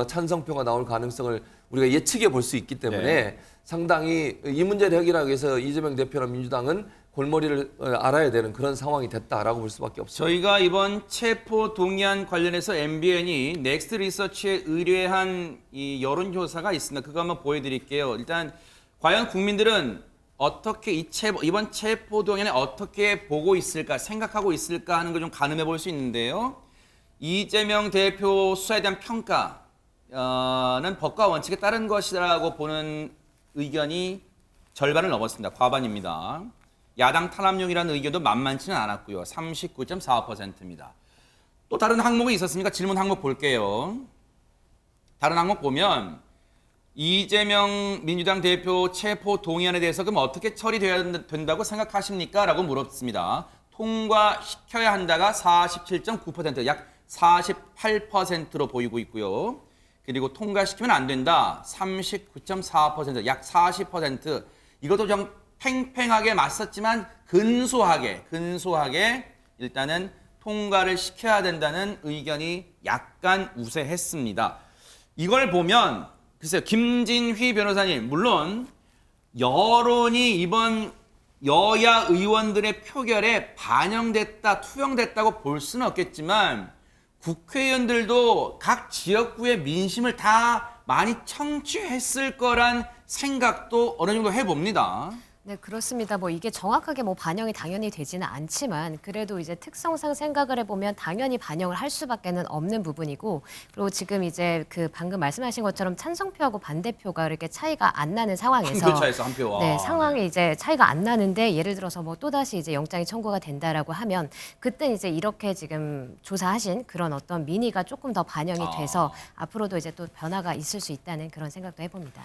찬성표가 나올 가능성을 우리가 예측해 볼 수 있기 때문에 상당히 이 문제를 해결하기 위해서 이재명 대표나 민주당은 골머리를 알아야 되는 그런 상황이 됐다라고 볼 수밖에 없습니다. 저희가 이번 체포 동의안 관련해서 MBN이 넥스트 리서치에 의뢰한 이 여론조사가 있습니다. 그거 한번 보여드릴게요. 일단 과연 국민들은 어떻게 이번 체포 동의안에 어떻게 보고 있을까, 생각하고 있을까 하는 걸 좀 가늠해 볼 수 있는데요. 이재명 대표 수사에 대한 평가는 법과 원칙에 따른 것이라고 보는 의견이 절반을 넘었습니다. 과반입니다. 야당 탄압용이라는 의견도 만만치는 않았고요. 39.45%입니다. 또 다른 항목이 있었으니까 질문 항목 볼게요. 다른 항목 보면 이재명 민주당 대표 체포 동의안에 대해서 그럼 어떻게 처리돼야 된다고 생각하십니까? 라고 물었습니다. 통과시켜야 한다가 47.9%, 약 48%로 보이고 있고요. 그리고 통과시키면 안 된다. 39.4%, 약 40%. 이것도 좀 팽팽하게 맞섰지만 근소하게 일단은 통과를 시켜야 된다는 의견이 약간 우세했습니다. 이걸 보면 글쎄요. 김진휘 변호사님, 물론 여론이 이번 여야 의원들의 표결에 반영됐다, 투영됐다고 볼 수는 없겠지만 국회의원들도 각 지역구의 민심을 다 많이 청취했을 거란 생각도 어느 정도 해봅니다. 네, 그렇습니다. 뭐 이게 정확하게 뭐 반영이 당연히 되지는 않지만 그래도 이제 특성상 생각을 해보면 당연히 반영을 할 수밖에는 없는 부분이고 그리고 지금 이제 그 방금 말씀하신 것처럼 찬성표하고 반대표가 이렇게 차이가 안 나는 상황에서 한 표 차이에서 한 표. 네, 상황이 이제 차이가 안 나는데 예를 들어서 뭐 또다시 이제 영장이 청구가 된다라고 하면 그때 이제 이렇게 지금 조사하신 그런 어떤 민의가 조금 더 반영이 돼서 앞으로도 이제 또 변화가 있을 수 있다는 그런 생각도 해봅니다.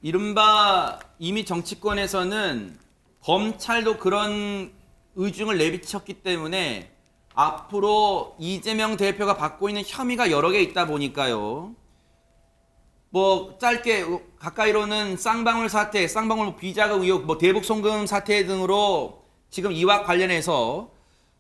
이른바 이미 정치권에서는 검찰도 그런 의중을 내비쳤기 때문에 앞으로 이재명 대표가 받고 있는 혐의가 여러 개 있다 보니까요. 뭐 짧게 가까이로는 쌍방울 사태, 쌍방울 비자금 의혹, 뭐 대북 송금 사태 등으로 지금 이와 관련해서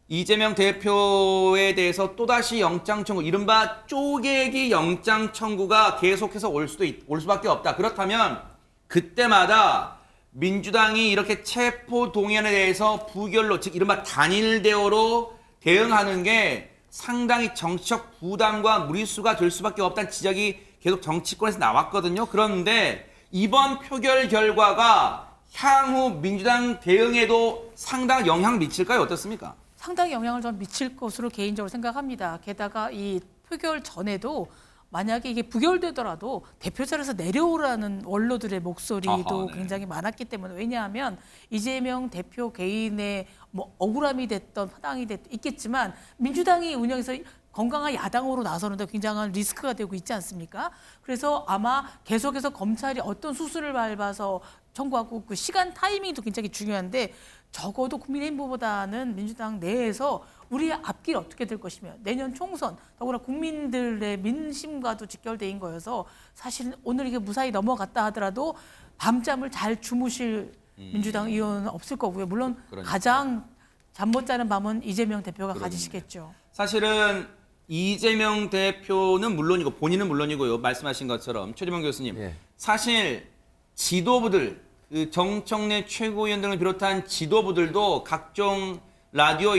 이재명 대표에 대해서 또다시 영장 청구, 이른바 쪼개기 영장 청구가 계속해서 올 수밖에 없다. 그렇다면 그때마다 민주당이 이렇게 체포 동의안에 대해서 부결로, 즉 이른바 단일 대오로 대응하는 게 상당히 정치적 부담과 무리수가 될 수밖에 없다는 지적이 계속 정치권에서 나왔거든요. 그런데 이번 표결 결과가 향후 민주당 대응에도 상당한 영향을 미칠까요? 어떻습니까? 상당히 영향을 좀 미칠 것으로 개인적으로 생각합니다. 게다가 이 표결 전에도 만약에 이게 부결되더라도 대표자리에서 내려오라는 원로들의 목소리도 굉장히 많았기 때문에 왜냐하면 이재명 대표 개인의 뭐 억울함이 됐던 파당이 있겠지만 민주당이 운영해서 건강한 야당으로 나서는데 굉장한 리스크가 되고 있지 않습니까? 그래서 아마 계속해서 검찰이 어떤 수순을 밟아서 청구하고 그 시간 타이밍도 굉장히 중요한데 적어도 국민의힘보다는 민주당 내에서 우리의 앞길 어떻게 될 것이며 내년 총선 더구나 국민들의 민심과도 직결된 거여서 사실 오늘 이게 무사히 넘어갔다 하더라도 밤잠을 잘 주무실 민주당 의원은 없을 거고요. 물론 가장 잠 못 자는 밤은 이재명 대표가 가지시겠죠. 사실은 이재명 대표는 물론이고 본인은 물론이고요. 말씀하신 것처럼 최재명 교수님 사실 지도부들 그 정청래 최고위원 등을 비롯한 지도부들도 각종 라디오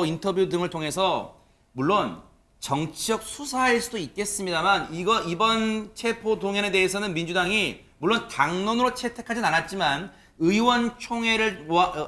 인터뷰 등을 통해서 물론 정치적 수사일 수도 있겠습니다만 이번 체포 동의안에 대해서는 민주당이 물론 당론으로 채택하진 않았지만 의원총회를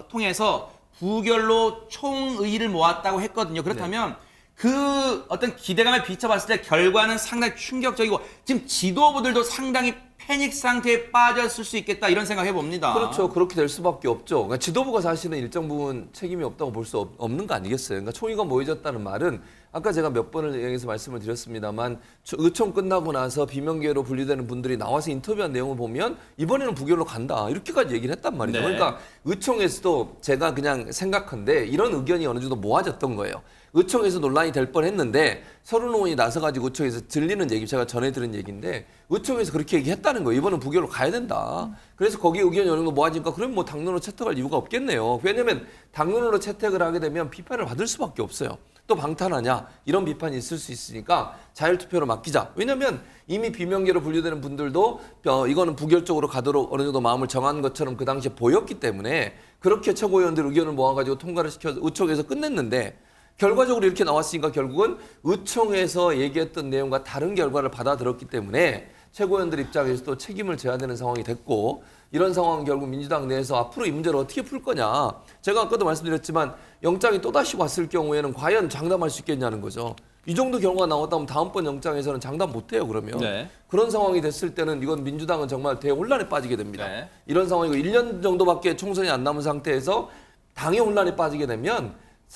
통해서 부결로 총의를 모았다고 했거든요. 그렇다면 그 어떤 기대감에 비춰봤을 때 결과는 상당히 충격적이고 지금 지도부들도 상당히 패닉 상태에 빠졌을 수 있겠다 이런 생각 해봅니다. 그렇죠. 그렇게 될 수밖에 없죠. 그러니까 지도부가 사실은 일정 부분 책임이 없다고 볼 수 없는 거 아니겠어요. 그러니까 총의가 모여졌다는 말은 아까 제가 몇 번을 여기서 말씀을 드렸습니다만 의총 끝나고 나서 비명계로 분류되는 분들이 나와서 인터뷰한 내용을 보면 이번에는 부결로 간다 이렇게까지 얘기를 했단 말이죠. 네. 그러니까 의총에서도 제가 그냥 생각한데 이런 의견이 어느 정도 모아졌던 거예요. 의총에서 논란이 될 뻔했는데 서른 의원이 나서가지고 의총에서 들리는 얘기 제가 전해 들은 얘기인데 의총에서 그렇게 얘기했다는 거예요. 이번은 부결로 가야 된다. 그래서 거기 의견이 어느 정도 모아지니까 그럼 뭐 당론으로 채택할 이유가 없겠네요. 왜냐하면 당론으로 채택을 하게 되면 비판을 받을 수밖에 없어요. 또 방탄하냐 이런 비판이 있을 수 있으니까 자율투표로 맡기자. 왜냐하면 이미 비명계로 분류되는 분들도 이거는 부결적으로 가도록 어느 정도 마음을 정한 것처럼 그 당시에 보였기 때문에 그렇게 최고위원들 의견을 모아가지고 통과를 시켜서 의총에서 끝냈는데 결과적으로 이렇게 나왔으니까 결국은 의총에서 얘기했던 내용과 다른 결과를 받아들였기 때문에 최고위원들 입장에서도 책임을 져야 되는 상황이 됐고 이런 상황은 결국 민주당 내에서 앞으로 이 문제를 어떻게 풀 거냐. 제가 아까도 말씀드렸지만 영장이 또다시 왔을 경우에는 과연 장담할 수 있겠냐는 거죠. 이 정도 경우가 나왔다면 다음번 영장에서는 장담 못해요. 그러면. 네. 그런 상황이 됐을 때는 이건 민주당은 정말 대혼란에 빠지게 됩니다. 네. 이런 상황이고 1년 정도밖에 총선이 안 남은 상태에서 당의 혼란에 빠지게 되면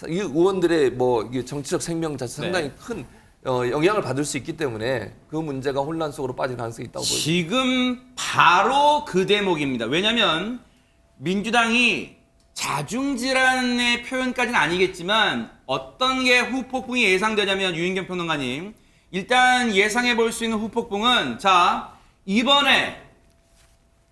이 의원들의 뭐 이게 정치적 생명 자체 상당히 큰 영향을 받을 수 있기 때문에 그 문제가 혼란 속으로 빠질 가능성이 있다고 보입니다. 지금 바로 그 대목입니다. 왜냐하면 민주당이 자중질환의 표현까지는 아니겠지만 어떤 게 후폭풍이 예상되냐면 유인경 평론가님 일단 예상해 볼 수 있는 후폭풍은 자 이번에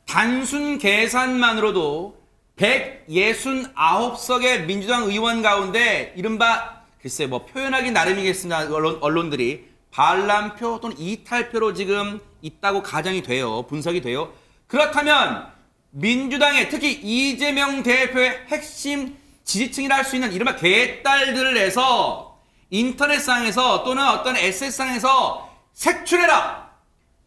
단순 계산만으로도 169석의 민주당 의원 가운데 이른바 글쎄 뭐 표현하기 나름이겠습니다. 언론들이 반란표 또는 이탈표로 지금 있다고 가정이 돼요. 분석이 돼요. 그렇다면 민주당의 특히 이재명 대표의 핵심 지지층이라 할 수 있는 이른바 개딸들을 내서 인터넷상에서 또는 어떤 SNS상에서 색출해라.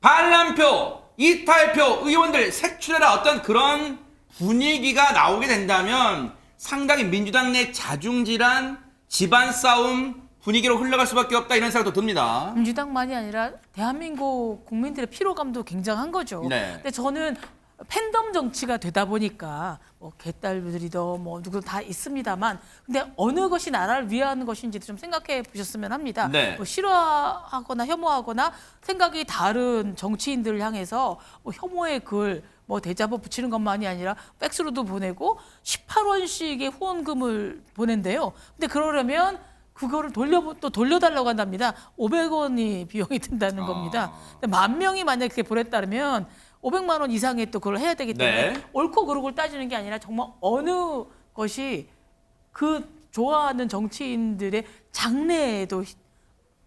반란표, 이탈표, 의원들 색출해라. 어떤 그런 분위기가 나오게 된다면 상당히 민주당 내 자중질환, 집안 싸움 분위기로 흘러갈 수밖에 없다 이런 생각도 듭니다. 민주당만이 아니라 대한민국 국민들의 피로감도 굉장한 거죠. 네. 근데 저는 팬덤 정치가 되다 보니까 뭐 개딸들이든 뭐 누구 다 있습니다만 근데 어느 것이 나라를 위하는 것인지도 좀 생각해 보셨으면 합니다. 네. 뭐 싫어하거나 혐오하거나 생각이 다른 정치인들을 향해서 뭐 혐오의 글 뭐 대자보 붙이는 것만이 아니라 팩스로도 보내고 18원씩의 후원금을 보낸대요. 근데 그러려면 그거를 또 돌려달라고 한답니다. 500원이 비용이 든다는 겁니다. 근데 10,000명이 만약에 그렇게 보냈다면 500만 원 이상의 또 그걸 해야 되기 때문에 네. 옳고 그르고를 따지는 게 아니라 정말 어느 것이 그 좋아하는 정치인들의 장래에도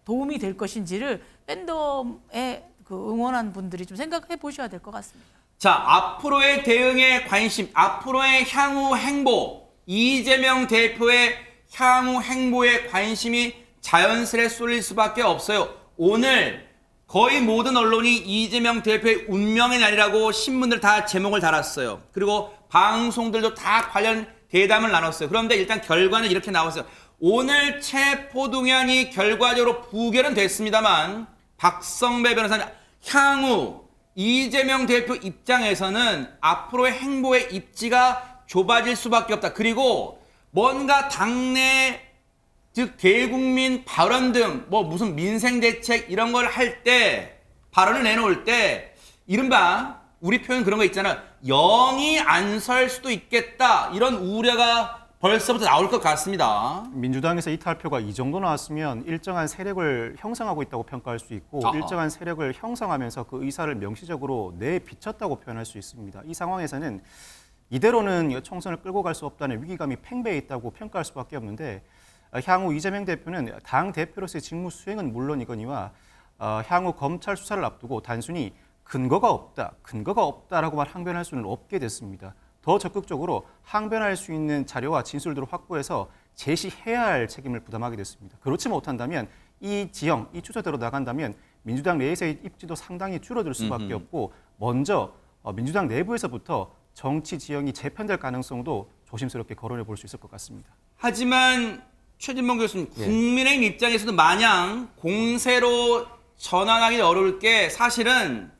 도움이 될 것인지를 팬덤에 그 응원한 분들이 좀 생각해 보셔야 될 것 같습니다. 자, 앞으로의 대응에 관심, 앞으로의 향후 행보, 이재명 대표의 향후 행보에 관심이 자연스레 쏠릴 수밖에 없어요. 오늘 거의 모든 언론이 이재명 대표의 운명의 날이라고 신문들 다 제목을 달았어요. 그리고 방송들도 다 관련 대담을 나눴어요. 그런데 일단 결과는 이렇게 나왔어요. 오늘 체포동의안이 결과적으로 부결은 됐습니다만 박성배 변호사는 향후 이재명 대표 입장에서는 앞으로의 행보의 입지가 좁아질 수밖에 없다. 그리고 뭔가 당내 즉 대국민 발언 등 뭐 무슨 민생 대책 이런 걸 할 때 발언을 내놓을 때 이른바 우리 표현 그런 거 있잖아. 영이 안 설 수도 있겠다. 이런 우려가 벌써부터 나올 것 같습니다. 민주당에서 이탈표가 이 정도 나왔으면 일정한 세력을 형성하고 있다고 평가할 수 있고 일정한 세력을 형성하면서 그 의사를 명시적으로 내비쳤다고 표현할 수 있습니다. 이 상황에서는 이대로는 총선을 끌고 갈 수 없다는 위기감이 팽배해 있다고 평가할 수밖에 없는데 향후 이재명 대표는 당 대표로서의 직무 수행은 물론이거니와 향후 검찰 수사를 앞두고 단순히 근거가 없다라고만 항변할 수는 없게 됐습니다. 더 적극적으로 항변할 수 있는 자료와 진술들을 확보해서 제시해야 할 책임을 부담하게 됐습니다. 그렇지 못한다면 이 지형, 이 추세대로 나간다면 민주당 내에서의 입지도 상당히 줄어들 수밖에 없고 먼저 민주당 내부에서부터 정치 지형이 재편될 가능성도 조심스럽게 거론해 볼 수 있을 것 같습니다. 하지만 최진봉 교수님, 국민의힘 입장에서도 마냥 공세로 전환하기 어려울 게 사실은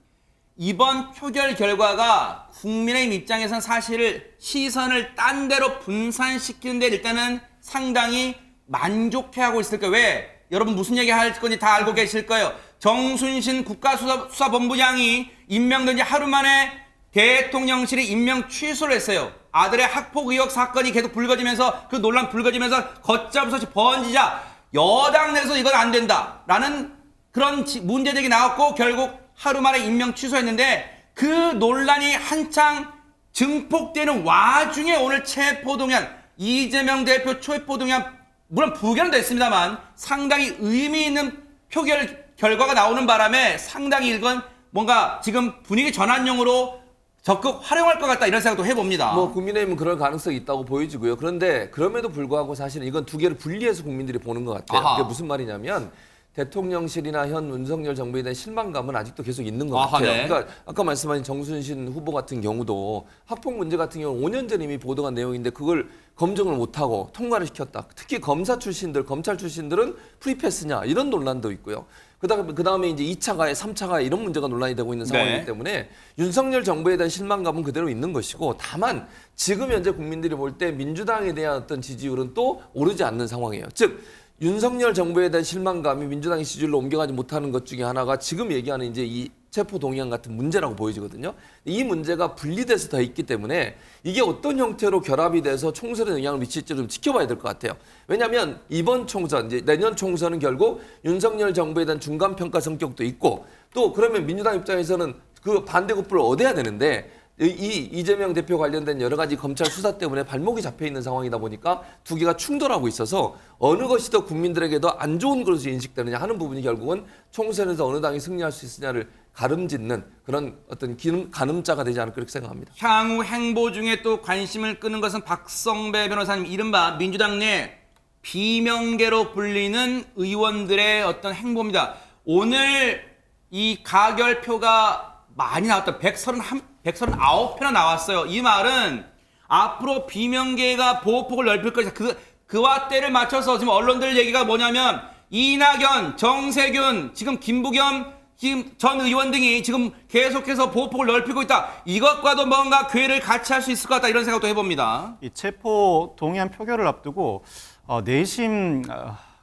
이번 표결 결과가 국민의힘 입장에서는 사실 시선을 딴 데로 분산시키는데 일단은 상당히 만족해하고 있을 거예요. 왜? 여러분 무슨 얘기 할 건지 다 알고 계실 거예요. 정순신 국가수사본부장이 임명된 지 하루 만에 대통령실이 임명 취소를 했어요. 아들의 학폭 의혹 사건이 계속 불거지면서 그 논란 불거지면서 걷잡을수 없이 번지자 여당 내에서 이건 안 된다라는 그런 문제제기 나왔고 결국 하루 만에 임명 취소했는데 그 논란이 한창 증폭되는 와중에 오늘 체포동의안 이재명 대표 체포동의안 물론 부결은 됐습니다만 상당히 의미 있는 표결 결과가 나오는 바람에 상당히 이건 뭔가 지금 분위기 전환용으로 적극 활용할 것 같다 이런 생각도 해봅니다. 뭐 국민의힘은 그럴 가능성이 있다고 보여지고요. 그런데 그럼에도 불구하고 사실은 이건 두 개를 분리해서 국민들이 보는 것 같아요. 아하. 그게 무슨 말이냐면 대통령실이나 현 윤석열 정부에 대한 실망감은 아직도 계속 있는 것 같아요. 네. 그러니까 아까 말씀하신 정순신 후보 같은 경우도 학폭 문제 같은 경우 5년 전 이미 보도한 내용인데 그걸 검증을 못하고 통과를 시켰다. 특히 검사 출신들, 검찰 출신들은 프리패스냐 이런 논란도 있고요. 그다음에 이제 2차 가해, 3차 가해 이런 문제가 논란이 되고 있는 상황이기 네. 때문에 윤석열 정부에 대한 실망감은 그대로 있는 것이고 다만 지금 현재 국민들이 볼 때 민주당에 대한 어떤 지지율은 또 오르지 않는 상황이에요. 즉 윤석열 정부에 대한 실망감이 민주당의 지지율로 옮겨가지 못하는 것 중에 하나가 지금 얘기하는 이제 이 체포동의안 같은 문제라고 보여지거든요. 이 문제가 분리돼서 더 있기 때문에 이게 어떤 형태로 결합이 돼서 총선에 영향을 미칠지 좀 지켜봐야 될 것 같아요. 왜냐하면 이번 총선, 이제 내년 총선은 결국 윤석열 정부에 대한 중간평가 성격도 있고 또 그러면 민주당 입장에서는 그 반대급부를 얻어야 되는데 이재명 대표 관련된 여러 가지 검찰 수사 때문에 발목이 잡혀 있는 상황이다 보니까 두 개가 충돌하고 있어서 어느 것이 더 국민들에게도 안 좋은 것으로 인식되느냐 하는 부분이 결국은 총선에서 어느 당이 승리할 수 있느냐를 가름짓는 그런 어떤 가늠자가 되지 않을까 그렇게 생각합니다. 향후 행보 중에 또 관심을 끄는 것은 박성배 변호사님 이른바 민주당 내 비명계로 불리는 의원들의 어떤 행보입니다. 오늘 이 가결표가 많이 나왔다. 139표나 나왔어요. 이 말은 앞으로 비명계가 보호폭을 넓힐 것이다. 그와 때를 맞춰서 지금 언론들 얘기가 뭐냐면 이낙연, 정세균, 지금 김부겸 지금 전 의원 등이 지금 계속해서 보호폭을 넓히고 있다. 이것과도 뭔가 궤를 같이 할 수 있을 것 같다. 이런 생각도 해봅니다. 이 체포 동의안 표결을 앞두고 내심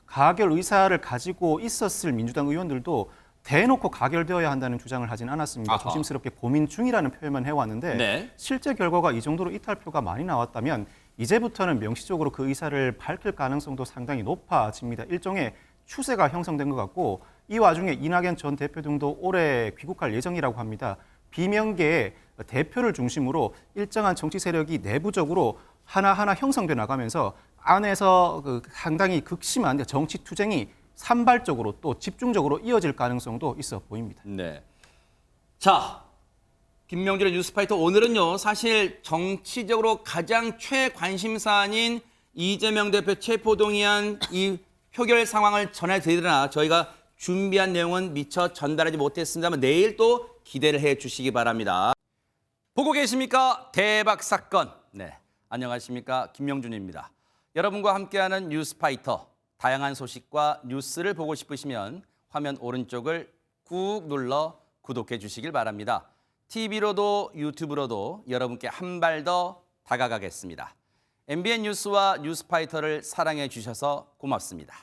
가결 의사를 가지고 있었을 민주당 의원들도 대놓고 가결되어야 한다는 주장을 하진 않았습니다. 아하. 조심스럽게 고민 중이라는 표현만 해왔는데 네. 실제 결과가 이 정도로 이탈표가 많이 나왔다면 이제부터는 명시적으로 그 의사를 밝힐 가능성도 상당히 높아집니다. 일종의 추세가 형성된 것 같고 이 와중에 이낙연 전 대표 등도 올해 귀국할 예정이라고 합니다. 비명계의 대표를 중심으로 일정한 정치 세력이 내부적으로 하나하나 형성돼 나가면서 안에서 상당히 극심한 정치 투쟁이 산발적으로 또 집중적으로 이어질 가능성도 있어 보입니다. 네. 자, 김명준의 뉴스파이터 오늘은요. 사실 정치적으로 가장 최관심사안인 이재명 대표 체포동의안 이 표결 상황을 전해드리나 저희가 준비한 내용은 미처 전달하지 못했습니다만 내일 또 기대를 해주시기 바랍니다. 보고 계십니까? 대박 사건. 네, 안녕하십니까? 김명준입니다. 여러분과 함께하는 뉴스파이터. 다양한 소식과 뉴스를 보고 싶으시면 화면 오른쪽을 꾹 눌러 구독해 주시길 바랍니다. TV로도 유튜브로도 여러분께 한 발 더 다가가겠습니다. MBN 뉴스와 뉴스파이터를 사랑해 주셔서 고맙습니다.